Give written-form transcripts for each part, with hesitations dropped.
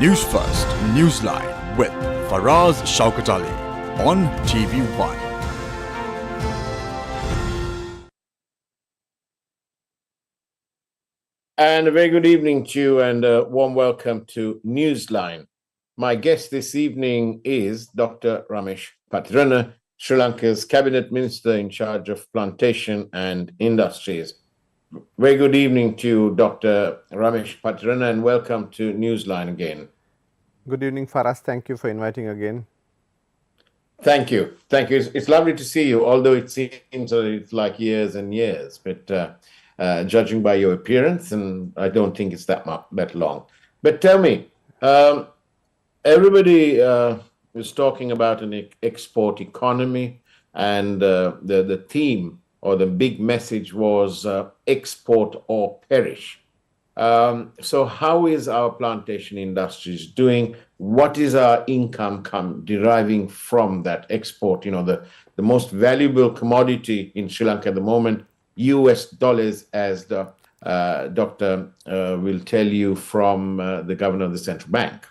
News First, Newsline with Faraz Shaukat Ali on TV1. And a very good evening to you and a warm welcome to Newsline. My guest this evening is Dr. Ramesh Pathirane, Sri Lanka's Cabinet Minister in charge of Plantation and Industries. Very good evening to you, Dr. Ramesh Pathirane, and welcome to Newsline again. Good evening, Faraz. Thank you for inviting again. Thank you. Thank you. It's lovely to see you, although it seems it's like years and years, but judging by your appearance, and I don't think it's that long. But tell me, everybody is talking about an export economy, and the theme or the big message was export or perish. So how is our plantation industries doing? What is our income deriving from that export? You know, the most valuable commodity in Sri Lanka at the moment, US dollars, as the doctor will tell you from the governor of the central bank.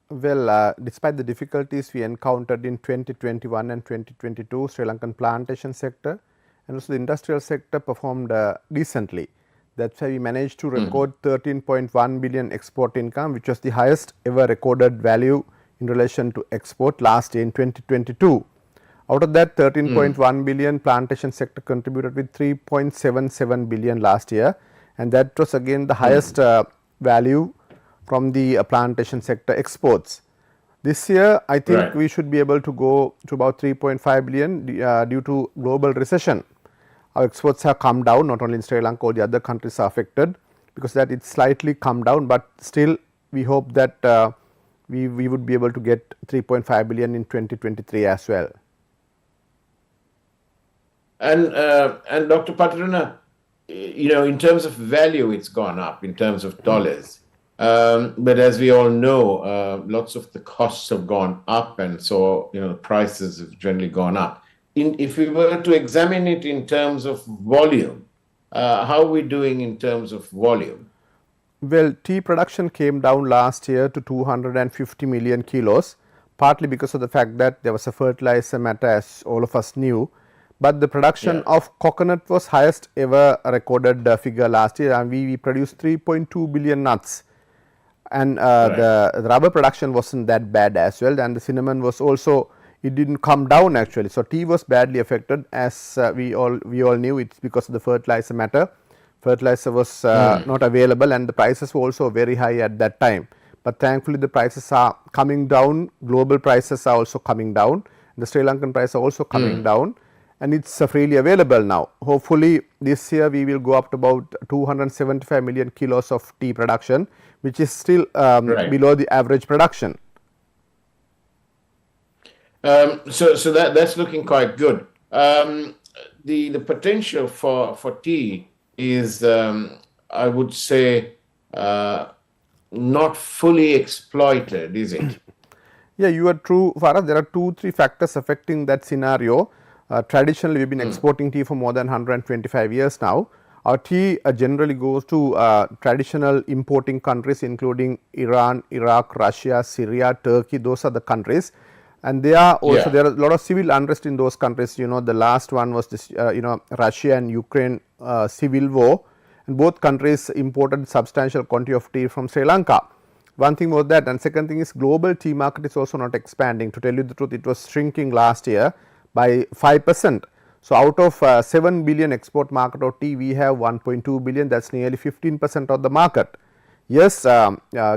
Well, despite the difficulties we encountered in 2021 and 2022, Sri Lankan plantation sector and also the industrial sector performed decently. That's why we managed to record 13.1 billion export income, which was the highest ever recorded value in relation to export last year in 2022. Out of that 13.1 billion, plantation sector contributed with 3.77 billion last year, and that was again the highest value from the plantation sector exports. This year, I think we should be able to go to about 3.5 billion due to global recession. Our exports have come down, not only in Sri Lanka, all the other countries are affected, because that it's slightly come down, but still we hope that we would be able to get 3.5 billion in 2023 as well. And Dr. Pathirane, you know, in terms of value, it's gone up in terms of dollars. But as we all know, lots of the costs have gone up, and so, you know, the prices have generally gone up. If we were to examine it in terms of volume, how are we doing in terms of volume? Well, tea production came down last year to 250 million kilos, partly because of the fact that there was a fertilizer matter, as all of us knew. But the production of coconut was highest ever recorded figure last year, and we produced 3.2 billion nuts. And the rubber production wasn't that bad as well, and the cinnamon was also, it didn't come down actually. So tea was badly affected, as we all knew. It's because of the fertilizer matter. Fertilizer was not available, and the prices were also very high at that time. But thankfully the prices are coming down. Global prices are also coming down. The Sri Lankan price are also coming down, and it's freely available now. Hopefully this year we will go up to about 275 million kilos of tea production, which is still below the average production. So that's looking quite good. The potential for tea is, I would say, not fully exploited, is it? Yeah, you are true, Farah. There are 2-3 factors affecting that scenario. Traditionally, we've been exporting tea for more than 125 years now. Our tea generally goes to traditional importing countries, including Iran, Iraq, Russia, Syria, Turkey. Those are the countries. And they are also, there are a lot of civil unrest in those countries. You know, the last one was this, Russia and Ukraine civil war, and both countries imported substantial quantity of tea from Sri Lanka. One thing was that, and second thing is global tea market is also not expanding. To tell you the truth, it was shrinking last year by 5%. So out of 7 billion export market of tea, we have 1.2 billion. That's nearly 15% of the market. Yes,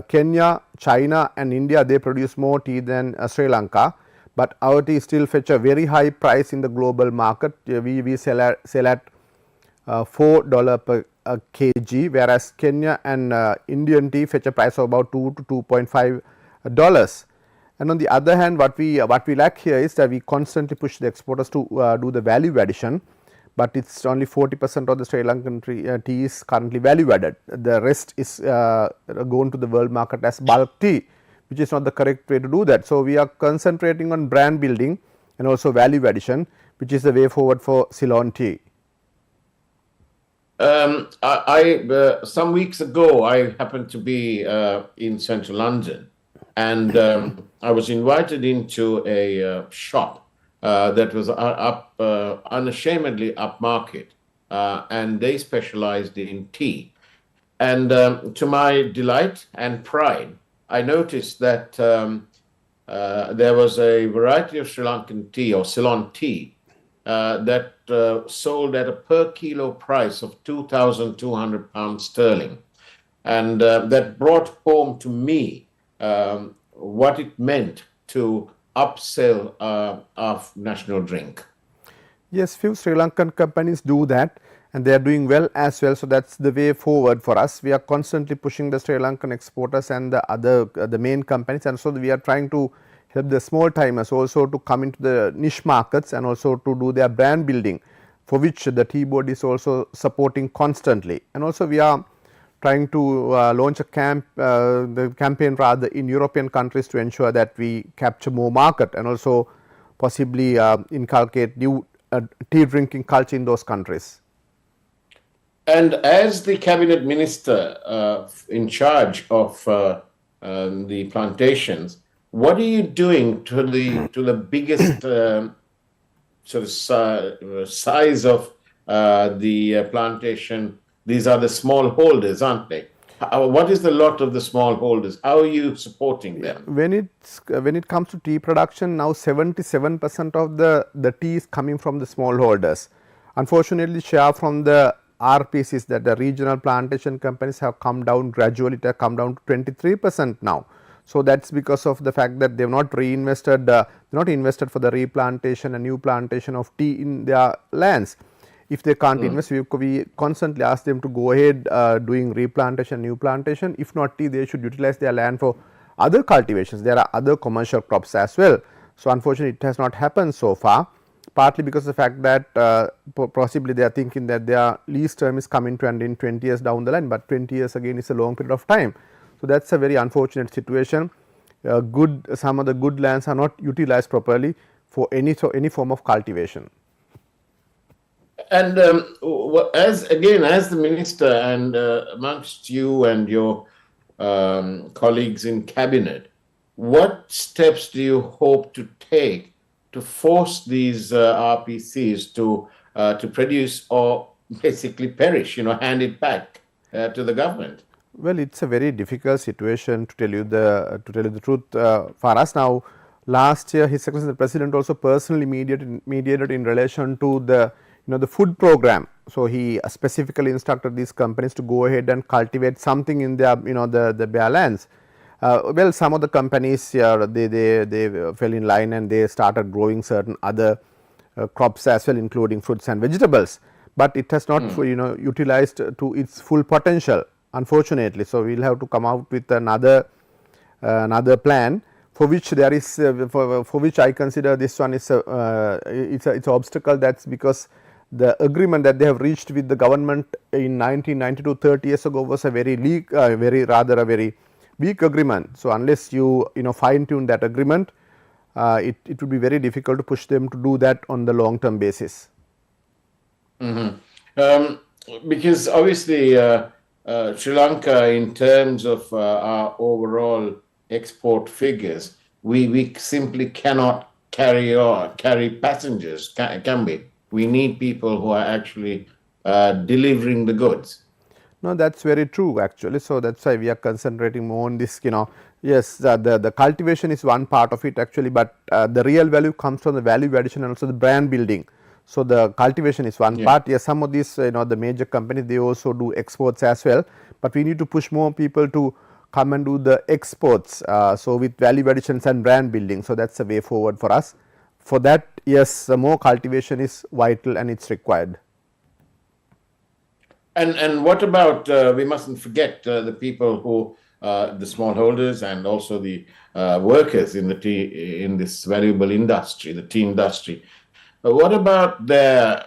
Kenya, China and India, they produce more tea than Sri Lanka, but our tea still fetch a very high price in the global market. We sell at $4 per kg, whereas Kenya and Indian tea fetch a price of about $2 to $2.5. And on the other hand, what we lack here is that we constantly push the exporters to do the value addition, but it's only 40% of the Sri Lankan tea is currently value added. The rest is going to the world market as bulk tea, which is not the correct way to do that. So we are concentrating on brand building and also value addition, which is the way forward for Ceylon tea. Some weeks ago, I happened to be in central London, and I was invited into a shop that was unashamedly upmarket, and they specialized in tea. And to my delight and pride, I noticed that there was a variety of Sri Lankan tea or Ceylon tea that sold at a per kilo price of £2,200 sterling. And that brought home to me what it meant to upsell our national drink. Yes, few Sri Lankan companies do that and they are doing well as well. So, that is the way forward for us. We are constantly pushing the Sri Lankan exporters and the other the main companies, and so we are trying to help the small timers also to come into the niche markets and also to do their brand building, for which the tea board is also supporting constantly. And also we are trying to launch a the campaign rather in European countries to ensure that we capture more market and also possibly inculcate new tea drinking culture in those countries. And as the cabinet minister in charge of the plantations, what are you doing to the biggest sort of size of the plantation? These are the small holders, aren't they? What is the lot of the small holders? How are you supporting them? When it comes to tea production, now 77% of the tea is coming from the smallholders. Unfortunately, share from the RPCs, that the regional plantation companies, have come down gradually. It has come down to 23% now. So, that is because of the fact that they have not reinvested, not invested for the replantation and new plantation of tea in their lands. If they can't invest, we constantly ask them to go ahead doing replantation, new plantation. If not tea, they should utilize their land for other cultivations. There are other commercial crops as well. So, unfortunately, it has not happened so far, partly because of the fact that possibly they are thinking that their lease term is coming to end in 20 years down the line, but 20 years again is a long period of time. So, that is a very unfortunate situation. Some of the good lands are not utilized properly for any form of cultivation. And as the minister and amongst you and your colleagues in cabinet, what steps do you hope to take to force these RPCs to produce or basically perish, hand it back to the government? Well, it is a very difficult situation, to tell you the truth. For us now, last year His Excellency the President also personally mediated in relation to the food program. So, he specifically instructed these companies to go ahead and cultivate something in their the bare lands. Well, some of the companies they fell in line and they started growing certain other crops as well, including fruits and vegetables, but it has not utilized to its full potential, unfortunately. So, we will have to come out with another plan, for which there is for which I consider this one is it's an obstacle. That is because the agreement that they have reached with the government in 1992, 30 years ago, was a very weak agreement. So, unless you fine tune that agreement, it would be very difficult to push them to do that on the long term basis. Because obviously Sri Lanka, in terms of our overall export figures, we simply cannot carry passengers, can we? We need people who are actually delivering the goods. No, that is very true actually. So, that is why we are concentrating more on this, yes, the cultivation is one part of it actually, but the real value comes from the value addition and also the brand building. So, the cultivation is one part. Yes, some of these the major companies, they also do exports as well, but we need to push more people to come and do the exports. So, with value additions and brand building. So, that is a way forward for us. For that, yes, more cultivation is vital and it is required. And what about, we mustn't forget the people who, the smallholders and also the workers in this valuable industry, the tea industry. What about their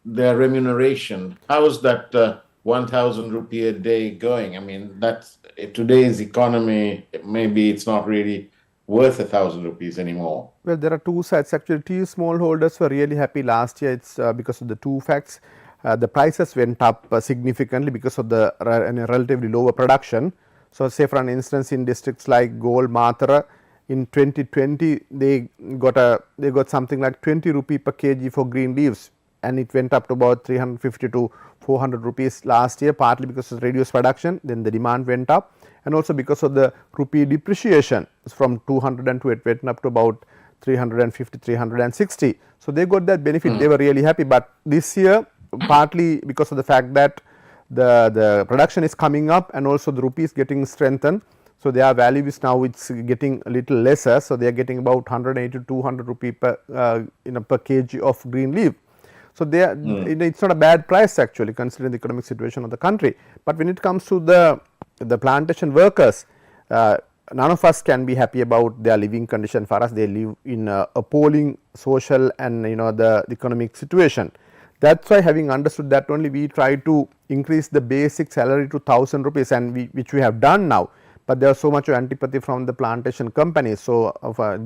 remuneration? How is that 1,000 rupee a day going? I mean, that's today's economy. Maybe it's not really worth 1,000 rupees anymore. Well, there are two sides actually. Tea smallholders were really happy last year. It's because of the two facts. the prices went up significantly because of the relatively lower production. So, say for an instance, in districts like Gol, Mathura, in 2020 they got something like 20 rupee per kg for green leaves, and it went up to about 350 to 400 rupees last year, partly because of reduced production. Then the demand went up, and also because of the rupee depreciation from 202 it went up to about 350, 360. So, they got that benefit, they were really happy, but this year partly because of the fact that the production is coming up and also the rupee is getting strengthened. So, their value is now it's getting a little lesser. So, they are getting about 180 to 200 rupee per per kg of green leaf. So, they are, it's not a bad price actually considering the economic situation of the country, but when it comes to the plantation workers, none of us can be happy about their living condition. For us, they live in a appalling social and the economic situation. That is why, having understood that only, we try to increase the basic salary to 1000 rupees, and which we have done now, but there was so much antipathy from the plantation companies. So,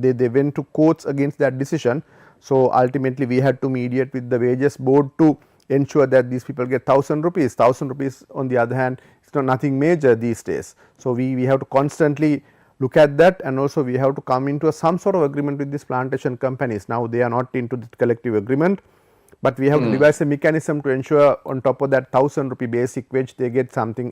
they went to courts against that decision. So, ultimately we had to mediate with the wages board to ensure that these people get 1000 rupees. 1000 rupees on the other hand is not nothing major these days. So, we have to constantly look at that, and also we have to come into some sort of agreement with these plantation companies. Now, they are not into the collective agreement, but we have to devise a mechanism to ensure on top of that 1000 rupee basic wage they get something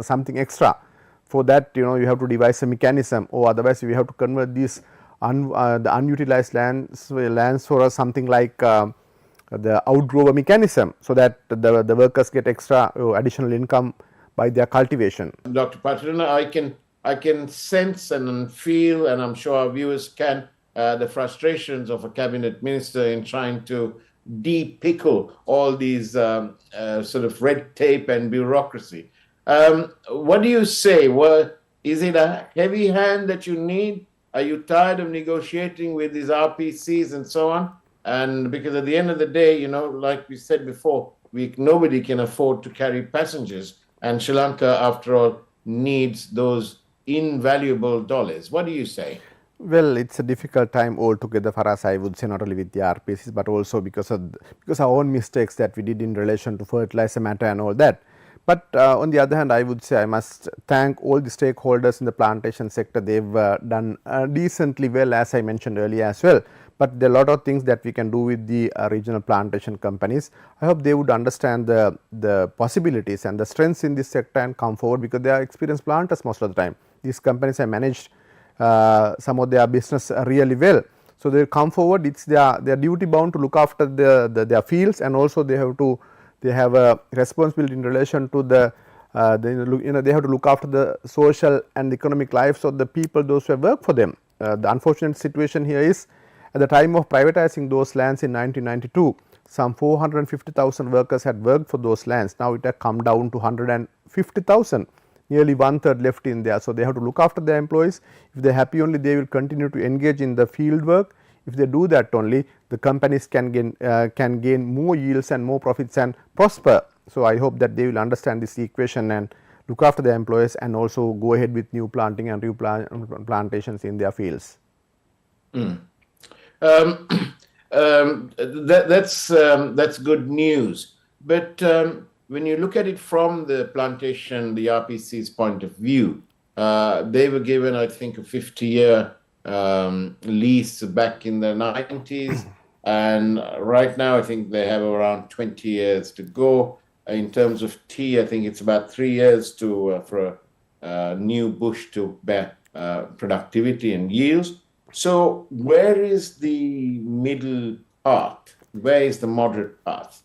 something extra. For that, you have to devise a mechanism, or otherwise we have to convert these the unutilized lands for something like the outgrower mechanism, so that the workers get extra additional income by their cultivation. Dr. Pathirane, I can sense and feel, and I'm sure our viewers can, the frustrations of a cabinet minister in trying to de-pickle all these sort of red tape and bureaucracy. What do you say? Well, is it a heavy hand that you need? Are you tired of negotiating with these RPCs and so on? And because at the end of the day, like we said before, nobody can afford to carry passengers, and Sri Lanka, after all, needs those invaluable dollars. What do you say? Well, it's a difficult time altogether for us, I would say, not only with the RPCs, but also because our own mistakes that we did in relation to fertilizer matter and all that. But on the other hand, I would say I must thank all the stakeholders in the plantation sector. They've done decently well, as I mentioned earlier as well. But there are a lot of things that we can do with the regional plantation companies. I hope they would understand the possibilities and the strengths in this sector and come forward, because they are experienced planters most of the time. These companies have managed some of their business really well. So, they will come forward. It's their duty bound to look after their fields, and also they have a responsibility in relation to they have to look after the social and economic lives of the people, those who have worked for them. The unfortunate situation here is, at the time of privatizing those lands in 1992, some 450,000 workers had worked for those lands. Now, it has come down to 150,000. Nearly one third left in there. So, they have to look after their employees. If they are happy only, they will continue to engage in the field work. If they do that only, the companies can gain more yields and more profits and prosper. So, I hope that they will understand this equation and look after their employees, and also go ahead with new planting and plantations in their fields. That's good news. But when you look at it from the plantation, the RPC's point of view, they were given, I think, a 50-year lease back in the 90s, and right now I think they have around 20 years to go. In terms of tea, I think it's about 3 years for a new bush to bear productivity and yields. So where is the middle path? Where is the moderate path?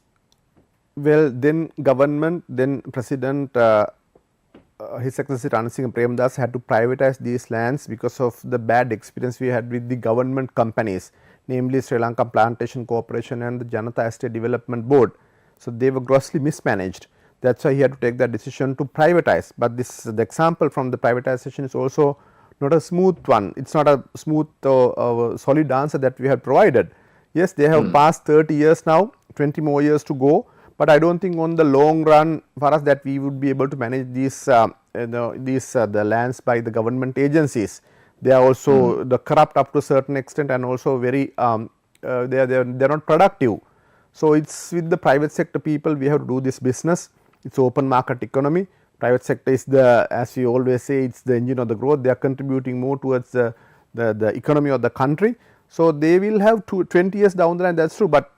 Well, then government, then President His Excellency Ranil Singh Premdas had to privatize these lands because of the bad experience we had with the government companies, namely Sri Lanka Plantation Corporation and the Janata Estate Development Board. So, they were grossly mismanaged. That is why he had to take that decision to privatize. But the example from the privatization is also not a smooth one. It is not a smooth solid answer that we have provided. Yes, they have passed 30 years now, 20 more years to go. But I do not think on the long run for us that we would be able to manage these the lands by the government agencies. They are also the corrupt up to a certain extent, and also very they are not productive. So, it is with the private sector people we have to do this business. It is open market economy. Private sector is the, as we always say, it is the engine of the growth. They are contributing more towards the economy of the country. So, they will have 20 years down the line, that is true, but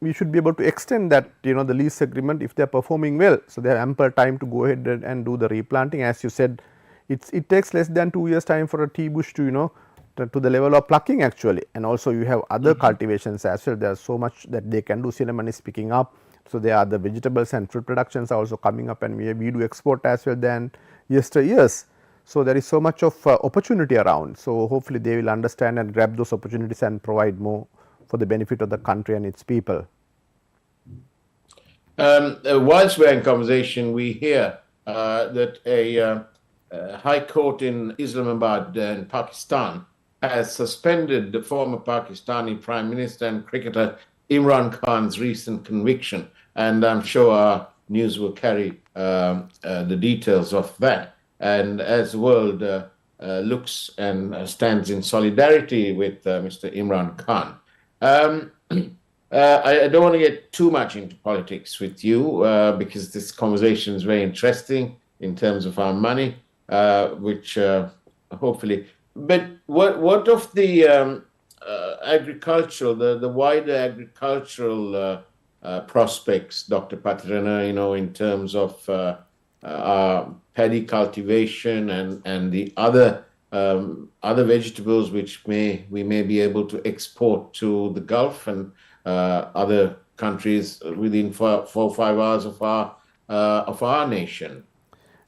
we should be able to extend that the lease agreement if they are performing well. So, they have ample time to go ahead and do the replanting. As you said, it takes less than 2 years time for a tea bush to to the level of plucking actually, and also you have other cultivations as well. There is so much that they can do. Cinnamon is picking up. So, there are the vegetables and fruit productions are also coming up, and we do export as well than yesteryears. So, there is so much of opportunity around. So, hopefully, they will understand and grab those opportunities and provide more for the benefit of the country and its people. Whilst we are in conversation, we hear that a high court in Islamabad in Pakistan has suspended the former Pakistani Prime Minister and cricketer Imran Khan's recent conviction, and I'm sure our news will carry the details of that. And as the world looks and stands in solidarity with Mr. Imran Khan. I don't want to get too much into politics with you because this conversation is very interesting in terms of our money, which hopefully. But what of the agricultural, the wider agricultural prospects, Dr. Pathirane, in terms of paddy cultivation and the other vegetables which we may be able to export to the Gulf and other countries within 4 or 5 hours of our nation.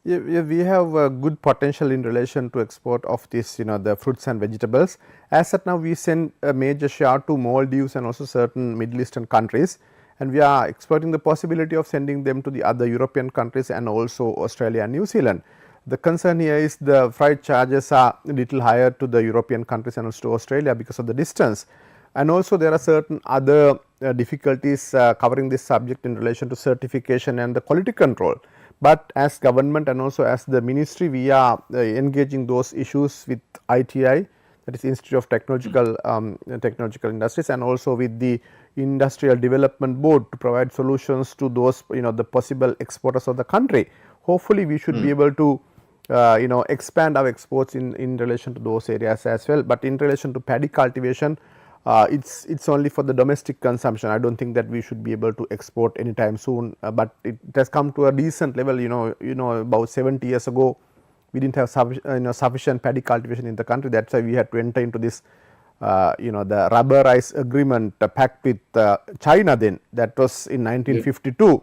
Yeah, we have a good potential in relation to export of this, the fruits and vegetables. As at now, we send a major share to Maldives and also certain Middle Eastern countries, and we are exploring the possibility of sending them to the other European countries and also Australia and New Zealand. The concern here is the freight charges are a little higher to the European countries and also to Australia because of the distance. And also there are certain other difficulties covering this subject in relation to certification and the quality control. But as government and also as the ministry, we are engaging those issues with ITI, that is Institute of Technological Industries, and also with the Industrial Development Board to provide solutions to those the possible exporters of the country. Hopefully, we should be able to expand our exports in relation to those areas as well. But in relation to paddy cultivation, it's only for the domestic consumption. I don't think that we should be able to export anytime soon, but it has come to a decent level. About 70 years ago, we didn't have sufficient paddy cultivation in the country. That's why we had to enter into this the rubber rice agreement pact with China. Then that was in 1952.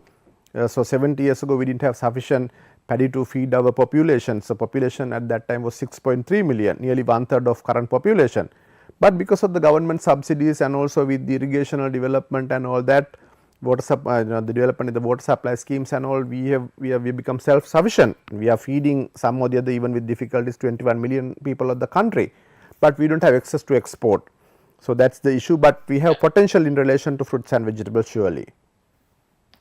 So 70 years ago, we didn't have sufficient paddy to feed our population. So population at that time was 6.3 million, nearly 1/3 of current population. But because of the government subsidies and also with the irrigational development and all that, water supply, the development in the water supply schemes and all, we have become self-sufficient. We are feeding some or the other, even with difficulties, 21 million people of the country, but we don't have access to export. So that's the issue. But we have potential in relation to fruits and vegetables, surely.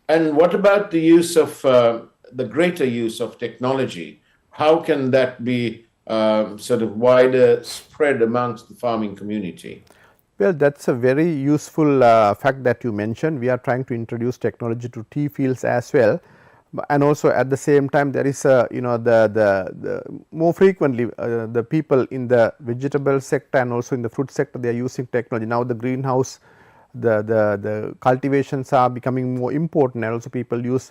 And what about the use of the greater use of technology? How can that be sort of wider spread amongst the farming community? Well, that's a very useful fact that you mentioned. We are trying to introduce technology to tea fields as well, and also at the same time there is the more frequently the people in the vegetable sector and also in the fruit sector, they are using technology. Now the greenhouse, the cultivations are becoming more important, and also people use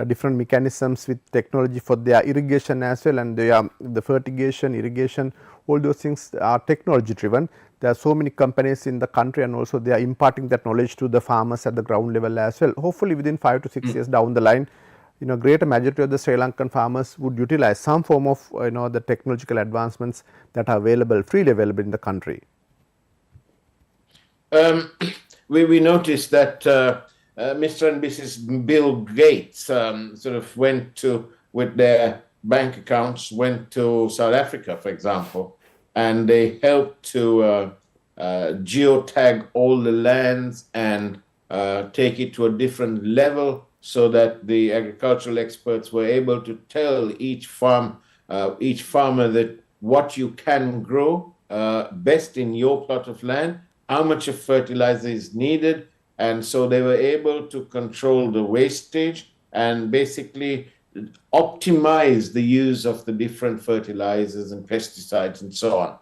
different mechanisms with technology for their irrigation as well, and the fertigation, irrigation, all those things are technology driven. There are so many companies in the country, and also they are imparting that knowledge to the farmers at the ground level as well. Hopefully within 5 to 6 years down the line, greater majority of the Sri Lankan farmers would utilize some form of the technological advancements that are freely available in the country. We noticed that Mr. and Mrs. Bill Gates sort of with their bank accounts, went to South Africa, for example, and they helped to geotag all the lands and take it to a different level so that the agricultural experts were able to tell each farmer that what you can grow best in your plot of land, how much of fertilizer is needed, And so they were able to control the wastage and basically optimize the use of the different fertilizers and pesticides and so on.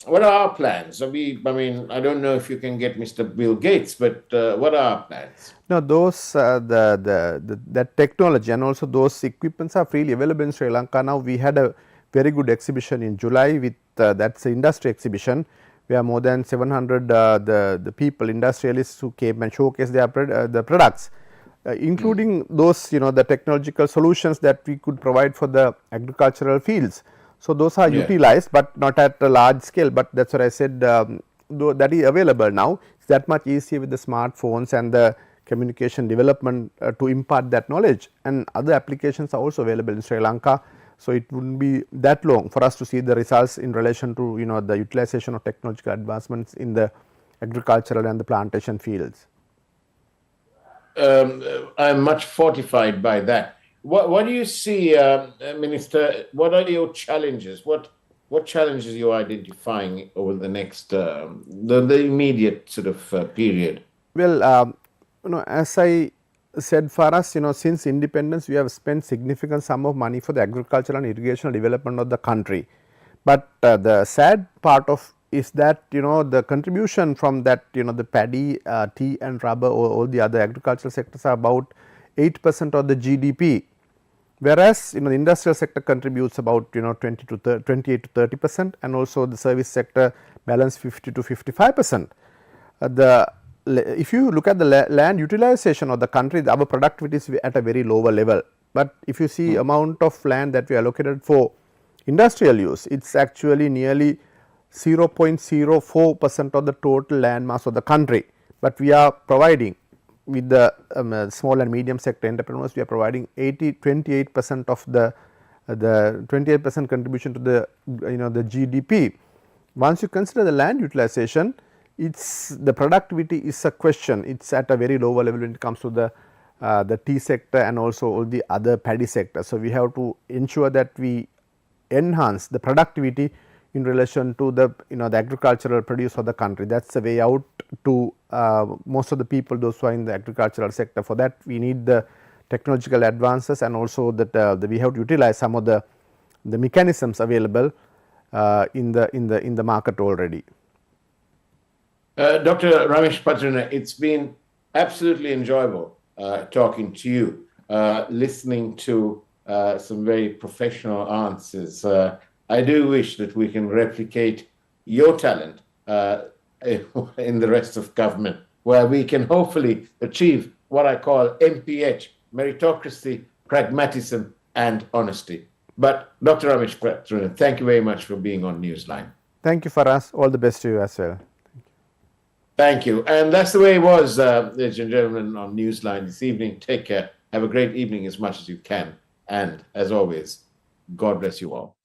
What are our plans? I mean, I don't know if you can get Mr. Bill Gates, but what are our plans? Now, those that technology and also those equipments are freely available in Sri Lanka. Now, we had a very good exhibition in July with that's the industry exhibition, where more than 700 the people, industrialists who came and showcased their the products, including those the technological solutions that we could provide for the agricultural fields. So, those are utilized, but not at a large scale, but that is what I said, though that is available now. It is that much easier with the smartphones and the communication development to impart that knowledge, and other applications are also available in Sri Lanka. So, it would not be that long for us to see the results in relation to the utilization of technological advancements in the agricultural and the plantation fields. I am much fortified by that. What do you see, Minister? What are your challenges? What challenges are you identifying over the next the immediate sort of period? Well, as I said, for us, since independence, we have spent significant sum of money for the agricultural and irrigational development of the country. But the sad part of is that the contribution from that the paddy, tea and rubber or all the other agricultural sectors are about 8% of the GDP, whereas the industrial sector contributes about 28 to 30%, and also the service sector balance 50 to 55%. If you look at the land utilization of the country, our productivity is at a very lower level, but if you see amount of land that we allocated for industrial use, it is actually nearly 0.04% of the total land mass of the country, but we are providing with the small and medium sector entrepreneurs, we are providing 28% of the 28% contribution to the the GDP. Once you consider the land utilization, the productivity is a question. It is at a very lower level when it comes to the tea sector and also all the other paddy sector. So, we have to ensure that we enhance the productivity in relation to the the agricultural produce of the country. That is the way out to most of the people, those who are in the agricultural sector. For that, we need the technological advances, and also that we have to utilize some of the mechanisms available in the market already. Dr. Ramesh Pathirane, it's been absolutely enjoyable talking to you, listening to some very professional answers. I do wish that we can replicate your talent in the rest of government, where we can hopefully achieve what I call MPH, meritocracy, pragmatism, and honesty. But Dr. Ramesh Pathirane, thank you very much for being on Newsline. Thank you, Faraz. All the best to you as well. Thank you. And that's the way it was, ladies and gentlemen, on Newsline this evening. Take care. Have a great evening as much as you can. And as always, God bless you all.